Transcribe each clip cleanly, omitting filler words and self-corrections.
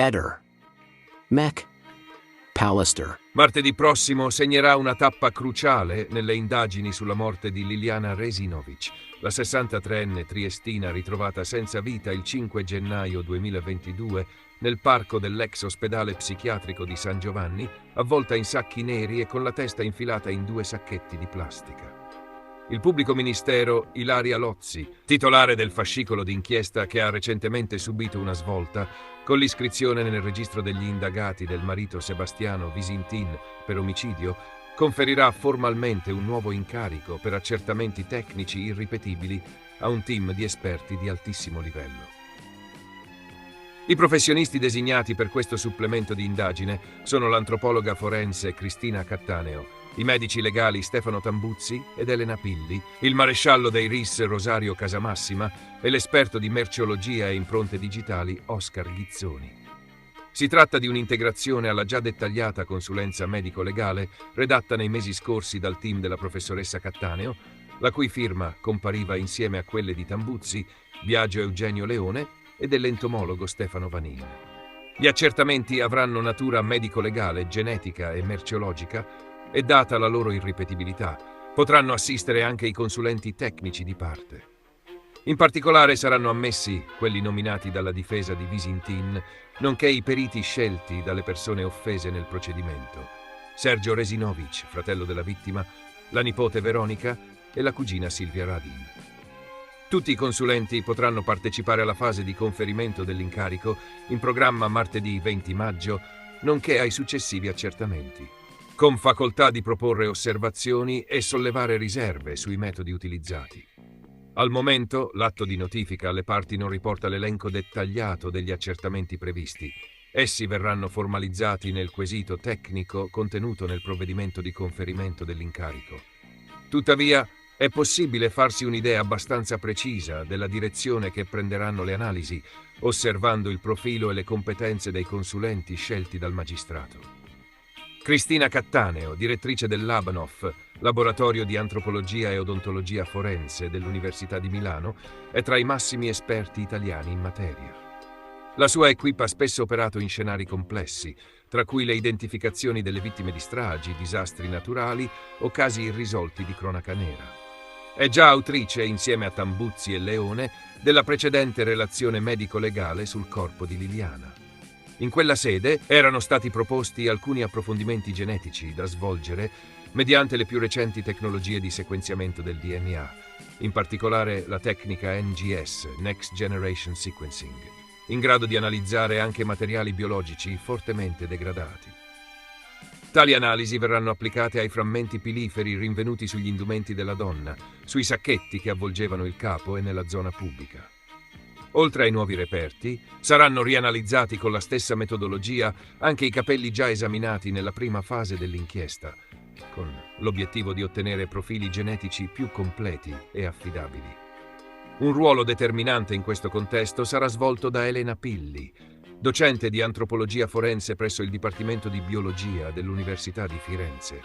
Eder. Mech. Pallister. Martedì prossimo segnerà una tappa cruciale nelle indagini sulla morte di Liliana Resinovic, la 63enne triestina ritrovata senza vita il 5 gennaio 2022 nel parco dell'ex ospedale psichiatrico di San Giovanni, avvolta in sacchi neri e con la testa infilata in 2 sacchetti di plastica. Il pubblico ministero Ilaria Lozzi, titolare del fascicolo d'inchiesta che ha recentemente subito una svolta, con l'iscrizione nel registro degli indagati del marito Sebastiano Visintin per omicidio, conferirà formalmente un nuovo incarico per accertamenti tecnici irripetibili a un team di esperti di altissimo livello. I professionisti designati per questo supplemento di indagine sono l'antropologa forense Cristina Cattaneo, i medici legali Stefano Tambuzzi ed Elena Pilli, il maresciallo dei RIS Rosario Casamassima e l'esperto di merceologia e impronte digitali Oscar Ghizzoni. Si tratta di un'integrazione alla già dettagliata consulenza medico-legale redatta nei mesi scorsi dal team della professoressa Cattaneo, la cui firma compariva insieme a quelle di Tambuzzi, Biagio Eugenio Leone e dell'entomologo Stefano Vanin. Gli accertamenti avranno natura medico-legale, genetica e merceologica e, data la loro irripetibilità, potranno assistere anche i consulenti tecnici di parte. In particolare saranno ammessi quelli nominati dalla difesa di Visintin, nonché i periti scelti dalle persone offese nel procedimento: Sergio Resinovic, fratello della vittima, la nipote Veronica e la cugina Silvia Radin. Tutti i consulenti potranno partecipare alla fase di conferimento dell'incarico in programma martedì 20 maggio, nonché ai successivi accertamenti, con facoltà di proporre osservazioni e sollevare riserve sui metodi utilizzati. Al momento, l'atto di notifica alle parti non riporta l'elenco dettagliato degli accertamenti previsti. Essi verranno formalizzati nel quesito tecnico contenuto nel provvedimento di conferimento dell'incarico. Tuttavia, è possibile farsi un'idea abbastanza precisa della direzione che prenderanno le analisi, osservando il profilo e le competenze dei consulenti scelti dal magistrato. Cristina Cattaneo, direttrice del Labanov, laboratorio di antropologia e odontologia forense dell'Università di Milano, è tra i massimi esperti italiani in materia. La sua equipe ha spesso operato in scenari complessi, tra cui le identificazioni delle vittime di stragi, disastri naturali o casi irrisolti di cronaca nera. È già autrice, insieme a Tambuzzi e Leone, della precedente relazione medico-legale sul corpo di Liliana. In quella sede erano stati proposti alcuni approfondimenti genetici da svolgere mediante le più recenti tecnologie di sequenziamento del DNA, in particolare la tecnica NGS, Next Generation Sequencing, in grado di analizzare anche materiali biologici fortemente degradati. Tali analisi verranno applicate ai frammenti piliferi rinvenuti sugli indumenti della donna, sui sacchetti che avvolgevano il capo e nella zona pubica. Oltre ai nuovi reperti, saranno rianalizzati con la stessa metodologia anche i capelli già esaminati nella prima fase dell'inchiesta, con l'obiettivo di ottenere profili genetici più completi e affidabili. Un ruolo determinante in questo contesto sarà svolto da Elena Pilli, docente di antropologia forense presso il Dipartimento di Biologia dell'Università di Firenze.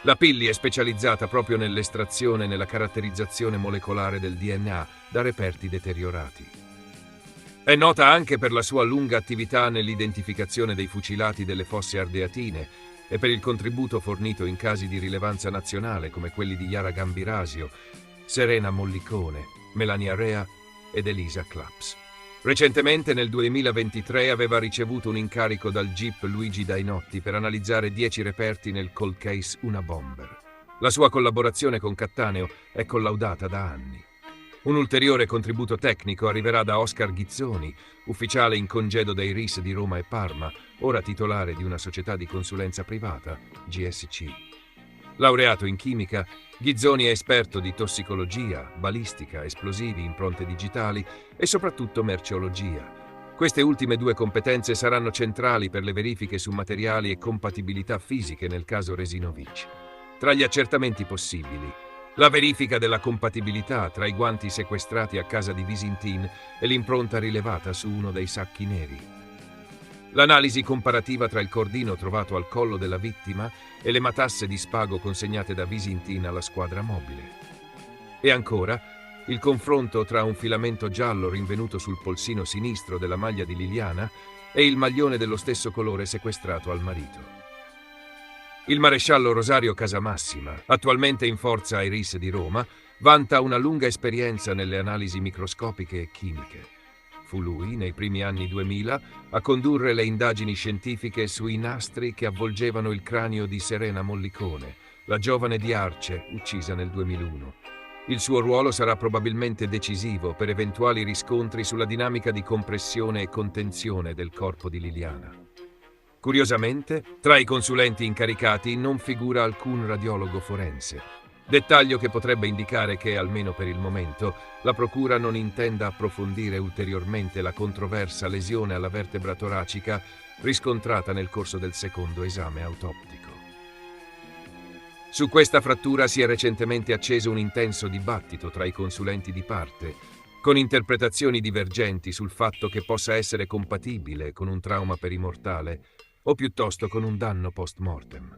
La Pilli è specializzata proprio nell'estrazione e nella caratterizzazione molecolare del DNA da reperti deteriorati. È nota anche per la sua lunga attività nell'identificazione dei fucilati delle fosse ardeatine e per il contributo fornito in casi di rilevanza nazionale come quelli di Yara Gambirasio, Serena Mollicone, Melania Rea ed Elisa Claps. Recentemente, nel 2023, aveva ricevuto un incarico dal GIP Luigi Dainotti per analizzare 10 reperti nel cold case Una Bomber. La sua collaborazione con Cattaneo è collaudata da anni. Un ulteriore contributo tecnico arriverà da Oscar Ghizzoni, ufficiale in congedo dei RIS di Roma e Parma, ora titolare di una società di consulenza privata, GSC. Laureato in chimica, Ghizzoni è esperto di tossicologia, balistica, esplosivi, impronte digitali e soprattutto merceologia. Queste ultime 2 competenze saranno centrali per le verifiche su materiali e compatibilità fisiche nel caso Resinovic. Tra gli accertamenti possibili, la verifica della compatibilità tra i guanti sequestrati a casa di Visintin e l'impronta rilevata su uno dei sacchi neri. L'analisi comparativa tra il cordino trovato al collo della vittima e le matasse di spago consegnate da Visintin alla squadra mobile. E ancora, il confronto tra un filamento giallo rinvenuto sul polsino sinistro della maglia di Liliana e il maglione dello stesso colore sequestrato al marito. Il maresciallo Rosario Casamassima, attualmente in forza ai RIS di Roma, vanta una lunga esperienza nelle analisi microscopiche e chimiche. Fu lui, nei primi anni 2000, a condurre le indagini scientifiche sui nastri che avvolgevano il cranio di Serena Mollicone, la giovane di Arce, uccisa nel 2001. Il suo ruolo sarà probabilmente decisivo per eventuali riscontri sulla dinamica di compressione e contenzione del corpo di Liliana. Curiosamente, tra i consulenti incaricati non figura alcun radiologo forense, dettaglio che potrebbe indicare che, almeno per il momento, la procura non intenda approfondire ulteriormente la controversa lesione alla vertebra toracica riscontrata nel corso del secondo esame autoptico. Su questa frattura si è recentemente acceso un intenso dibattito tra i consulenti di parte, con interpretazioni divergenti sul fatto che possa essere compatibile con un trauma perimortale o piuttosto con un danno post-mortem.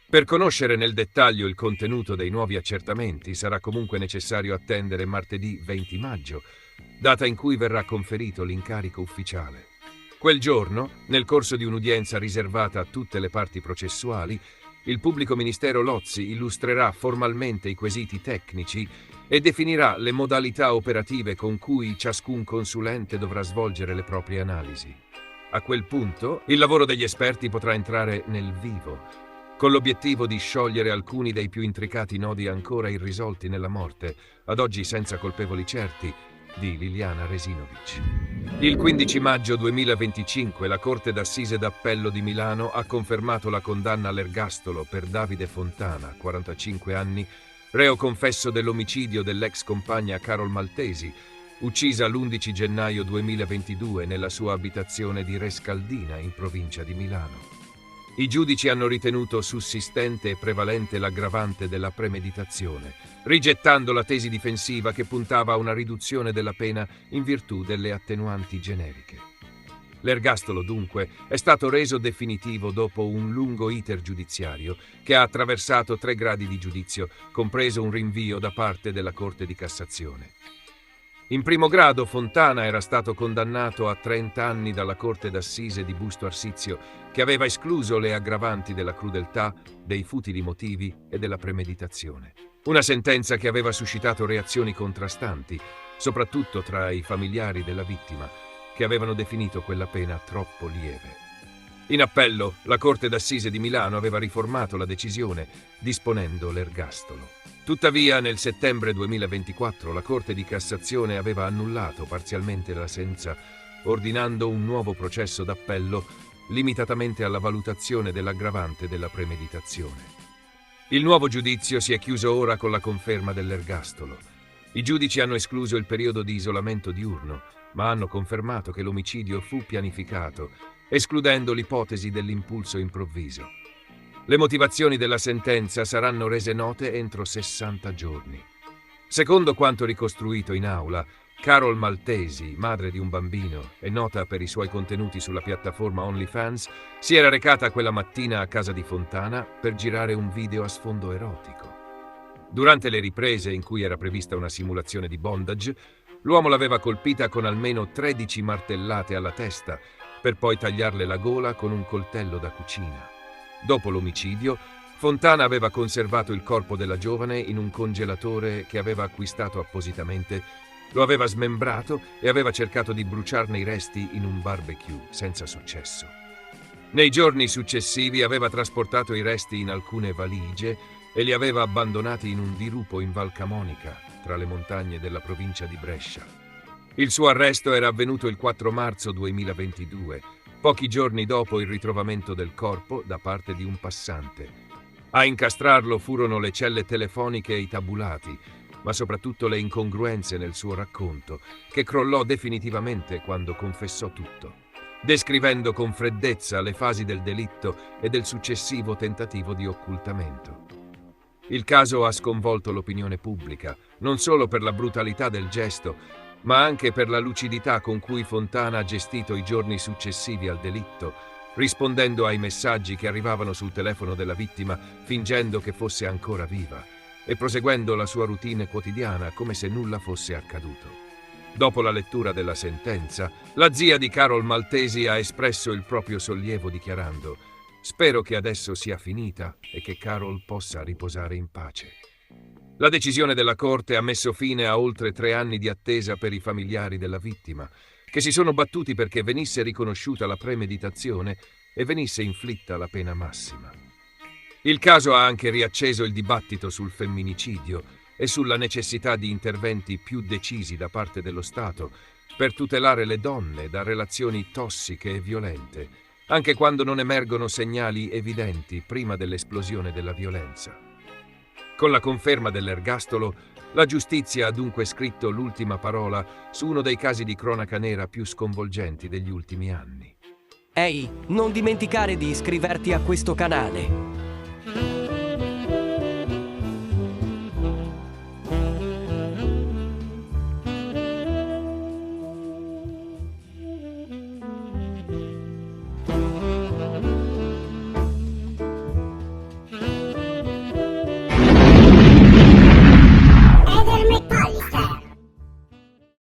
Per conoscere nel dettaglio il contenuto dei nuovi accertamenti sarà comunque necessario attendere martedì 20 maggio, data in cui verrà conferito l'incarico ufficiale. Quel giorno, nel corso di un'udienza riservata a tutte le parti processuali, il pubblico ministero Lozzi illustrerà formalmente i quesiti tecnici e definirà le modalità operative con cui ciascun consulente dovrà svolgere le proprie analisi. A quel punto, il lavoro degli esperti potrà entrare nel vivo, con l'obiettivo di sciogliere alcuni dei più intricati nodi ancora irrisolti nella morte, ad oggi senza colpevoli certi, di Liliana Resinovic. Il 15 maggio 2025 la Corte d'Assise d'Appello di Milano ha confermato la condanna all'ergastolo per Davide Fontana, 45 anni, reo confesso dell'omicidio dell'ex compagna Carol Maltesi, uccisa l'11 gennaio 2022 nella sua abitazione di Rescaldina, in provincia di Milano. I giudici hanno ritenuto sussistente e prevalente l'aggravante della premeditazione, rigettando la tesi difensiva che puntava a una riduzione della pena in virtù delle attenuanti generiche. L'ergastolo, dunque, è stato reso definitivo dopo un lungo iter giudiziario che ha attraversato 3 gradi di giudizio, compreso un rinvio da parte della Corte di Cassazione. In primo grado Fontana era stato condannato a 30 anni dalla Corte d'Assise di Busto Arsizio, che aveva escluso le aggravanti della crudeltà, dei futili motivi e della premeditazione. Una sentenza che aveva suscitato reazioni contrastanti, soprattutto tra i familiari della vittima, che avevano definito quella pena troppo lieve. In appello, la Corte d'Assise di Milano aveva riformato la decisione, disponendo l'ergastolo. Tuttavia, nel settembre 2024, la Corte di Cassazione aveva annullato parzialmente la sentenza, ordinando un nuovo processo d'appello limitatamente alla valutazione dell'aggravante della premeditazione. Il nuovo giudizio si è chiuso ora con la conferma dell'ergastolo. I giudici hanno escluso il periodo di isolamento diurno, ma hanno confermato che l'omicidio fu pianificato, escludendo l'ipotesi dell'impulso improvviso. Le motivazioni della sentenza saranno rese note entro 60 giorni. Secondo quanto ricostruito in aula, Carol Maltesi, madre di un bambino e nota per i suoi contenuti sulla piattaforma OnlyFans, si era recata quella mattina a casa di Fontana per girare un video a sfondo erotico. Durante le riprese in cui era prevista una simulazione di bondage, l'uomo l'aveva colpita con almeno 13 martellate alla testa, per poi tagliarle la gola con un coltello da cucina. Dopo l'omicidio, Fontana aveva conservato il corpo della giovane in un congelatore che aveva acquistato appositamente, lo aveva smembrato e aveva cercato di bruciarne i resti in un barbecue, senza successo. Nei giorni successivi aveva trasportato i resti in alcune valigie e li aveva abbandonati in un dirupo in Val Camonica, tra le montagne della provincia di Brescia. Il suo arresto era avvenuto il 4 marzo 2022, pochi giorni dopo il ritrovamento del corpo da parte di un passante. A incastrarlo furono le celle telefoniche e i tabulati, ma soprattutto le incongruenze nel suo racconto, che crollò definitivamente quando confessò tutto, descrivendo con freddezza le fasi del delitto e del successivo tentativo di occultamento. Il caso ha sconvolto l'opinione pubblica, non solo per la brutalità del gesto, ma anche per la lucidità con cui Fontana ha gestito i giorni successivi al delitto, rispondendo ai messaggi che arrivavano sul telefono della vittima fingendo che fosse ancora viva e proseguendo la sua routine quotidiana come se nulla fosse accaduto. Dopo la lettura della sentenza, la zia di Carol Maltesi ha espresso il proprio sollievo dichiarando: «Spero che adesso sia finita e che Carol possa riposare in pace». La decisione della Corte ha messo fine a oltre 3 anni di attesa per i familiari della vittima, che si sono battuti perché venisse riconosciuta la premeditazione e venisse inflitta la pena massima. Il caso ha anche riacceso il dibattito sul femminicidio e sulla necessità di interventi più decisi da parte dello Stato per tutelare le donne da relazioni tossiche e violente, anche quando non emergono segnali evidenti prima dell'esplosione della violenza. Con la conferma dell'ergastolo, la giustizia ha dunque scritto l'ultima parola su uno dei casi di cronaca nera più sconvolgenti degli ultimi anni. Ehi, non dimenticare di iscriverti a questo canale.